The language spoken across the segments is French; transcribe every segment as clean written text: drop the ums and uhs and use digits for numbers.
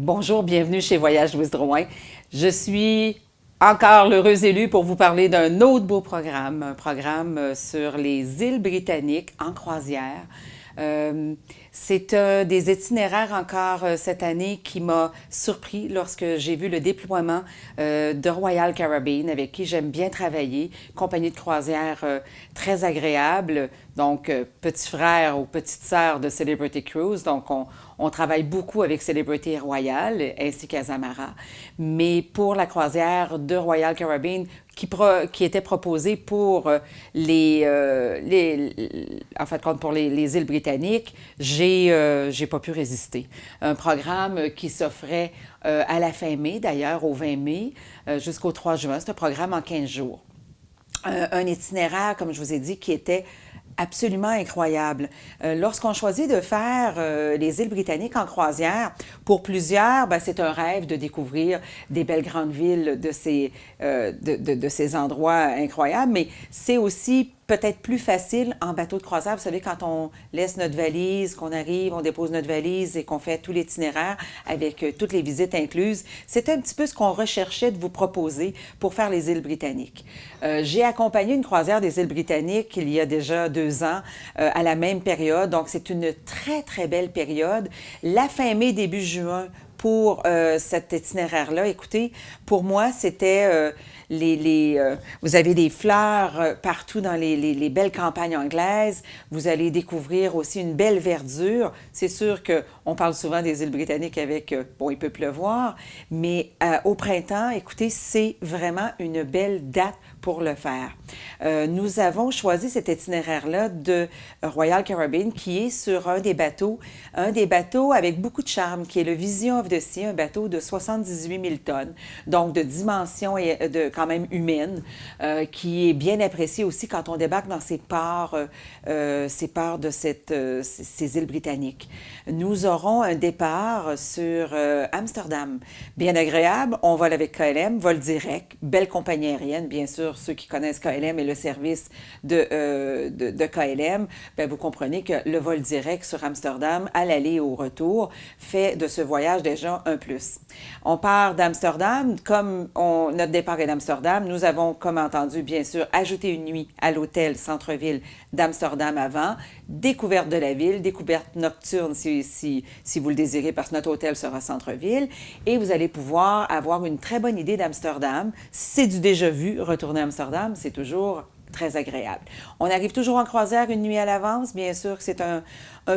Bonjour, bienvenue chez Voyage Louise Drouin. Je suis encore l'heureuse élue pour vous parler d'un autre beau programme, un programme sur les îles britanniques en croisière. C'est des itinéraires encore cette année qui m'a surpris lorsque j'ai vu le déploiement de Royal Caribbean, avec qui j'aime bien travailler, compagnie de croisière très agréable, donc petit frère ou petite sœur de Celebrity Cruise, donc on travaille beaucoup avec Celebrity Royal ainsi qu'Azamara, mais pour la croisière de Royal Caribbean, qui était proposée pour en fait, pour les îles britanniques, j'ai pas pu résister. Un programme qui s'offrait à la fin mai, d'ailleurs, au 20 mai, jusqu'au 3 juin. C'est un programme en 15 jours. Un itinéraire, comme je vous ai dit, qui était absolument incroyable. Lorsqu'on choisit de faire les îles britanniques en croisière, pour plusieurs, ben, c'est un rêve de découvrir des belles grandes villes de ces endroits incroyables, mais c'est aussi peut-être plus facile en bateau de croisière. Vous savez, quand on laisse notre valise, qu'on arrive, on dépose notre valise et qu'on fait tout l'itinéraire avec toutes les visites incluses, c'est un petit peu ce qu'on recherchait de vous proposer pour faire les îles britanniques. J'ai accompagné une croisière des îles britanniques il y a déjà 2 ans, à la même période, donc c'est une très, très belle période. La fin mai, début juin, pour cet itinéraire-là, écoutez, pour moi, c'était vous avez des fleurs partout dans les belles campagnes anglaises. Vous allez découvrir aussi une belle verdure. C'est sûr qu'on parle souvent des îles britanniques avec, bon, il peut pleuvoir, mais au printemps, écoutez, c'est vraiment une belle date pour le faire. Nous avons choisi cet itinéraire-là de Royal Caribbean qui est sur un des bateaux avec beaucoup de charme, qui est le Vision of the Sea, un bateau de 78 000 tonnes, donc de dimension et quand même humaine, qui est bien apprécié aussi quand on débarque dans ces ports de ces îles britanniques. Nous aurons un départ sur Amsterdam, bien agréable. On vole avec KLM, vol direct, belle compagnie aérienne, bien sûr. Ceux qui connaissent KLM et le service de KLM, bien, vous comprenez que le vol direct sur Amsterdam, à l'aller et au retour, fait de ce voyage déjà un plus. On part d'Amsterdam, comme notre départ est d'Amsterdam, nous avons, comme entendu, bien sûr, ajouté une nuit à l'hôtel centre-ville d'Amsterdam avant, découverte de la ville, découverte nocturne si vous le désirez, parce que notre hôtel sera centre-ville, et vous allez pouvoir avoir une très bonne idée d'Amsterdam. Si c'est du déjà vu, retourner à Amsterdam, c'est toujours très agréable. On arrive toujours en croisière une nuit à l'avance, bien sûr que c'est un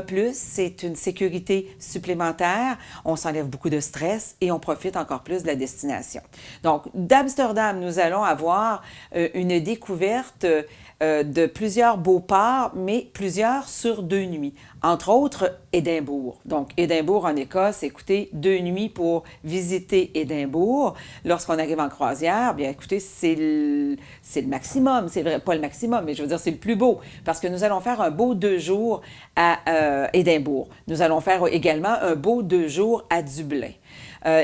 plus, c'est une sécurité supplémentaire, on s'enlève beaucoup de stress et on profite encore plus de la destination. Donc, d'Amsterdam, nous allons avoir une découverte de plusieurs beaux ports, mais plusieurs sur 2 nuits. Entre autres, Édimbourg. Donc, Édimbourg en Écosse, écoutez, 2 nuits pour visiter Édimbourg. Lorsqu'on arrive en croisière, bien écoutez, c'est le maximum. C'est vrai, pas le maximum, mais je veux dire, c'est le plus beau. Parce que nous allons faire un beau 2 jours à Édimbourg. Nous allons faire également un beau 2 jours à Dublin.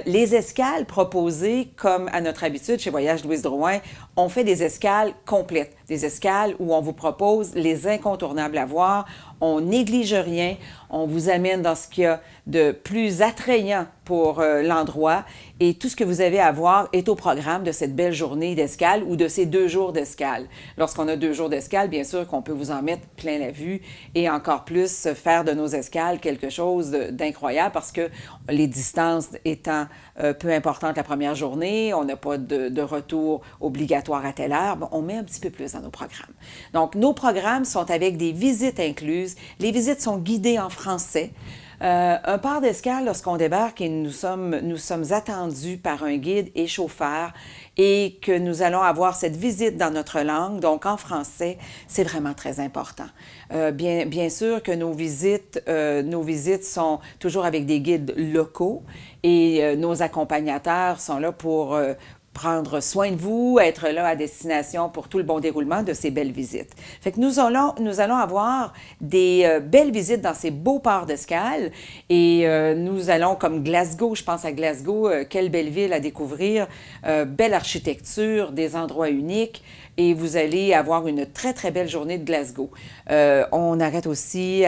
Les escales proposées, comme à notre habitude chez Voyage Louise Drouin, on fait des escales complètes, des escales où on vous propose les incontournables à voir. On néglige rien, on vous amène dans ce qu'il y a de plus attrayant pour l'endroit et tout ce que vous avez à voir est au programme de cette belle journée d'escale ou de ces 2 jours d'escale. Lorsqu'on a 2 jours d'escale, bien sûr qu'on peut vous en mettre plein la vue et encore plus faire de nos escales quelque chose d'incroyable parce que les distances étant peu importantes la première journée, on n'a pas de retour obligatoire à telle heure, on met un petit peu plus dans nos programmes. Donc, nos programmes sont avec des visites incluses. Les visites sont guidées en français. Un port d'escale, lorsqu'on débarque et nous sommes attendus par un guide et chauffeur et que nous allons avoir cette visite dans notre langue, donc en français, c'est vraiment très important. Bien sûr que nos visites sont toujours avec des guides locaux et nos accompagnateurs sont là pour prendre soin de vous, être là à destination pour tout le bon déroulement de ces belles visites. Fait que nous allons avoir des belles visites dans ces beaux ports d'escale et nous allons comme Glasgow, je pense à Glasgow, quelle belle ville à découvrir, belle architecture, des endroits uniques et vous allez avoir une très, très belle journée de Glasgow. On arrête aussi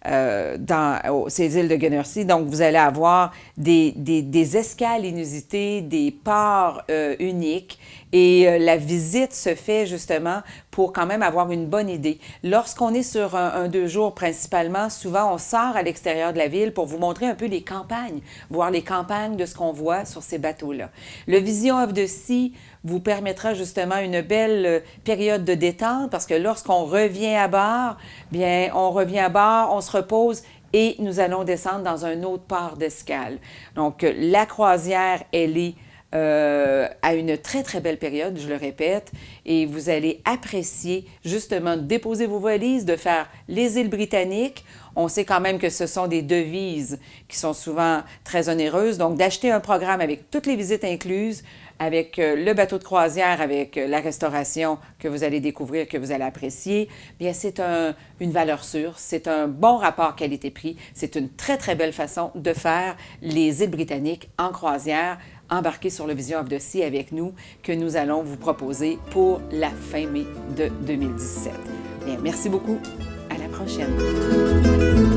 ces îles de Gunnersey. Donc, vous allez avoir des escales inusitées, des ports uniques. Et la visite se fait justement pour quand même avoir une bonne idée. Lorsqu'on est sur un 2 jours principalement, souvent on sort à l'extérieur de la ville pour vous montrer un peu les campagnes, voir les campagnes de ce qu'on voit sur ces bateaux-là. Le Vision of the Sea vous permettra justement une belle période de détente parce que lorsqu'on revient à bord, bien, on revient à bord, on se repose et nous allons descendre dans un autre port d'escale. Donc, la croisière, elle est à une très, très belle période, je le répète, et vous allez apprécier justement de déposer vos valises, de faire les îles britanniques. On sait quand même que ce sont des devises qui sont souvent très onéreuses, donc d'acheter un programme avec toutes les visites incluses, avec le bateau de croisière, avec la restauration que vous allez découvrir, que vous allez apprécier, bien c'est une valeur sûre, c'est un bon rapport qualité-prix, c'est une très, très belle façon de faire les îles britanniques en croisière, embarquer sur le Vision of the Sea avec nous, que nous allons vous proposer pour la fin mai de 2017. Bien, merci beaucoup. À la prochaine.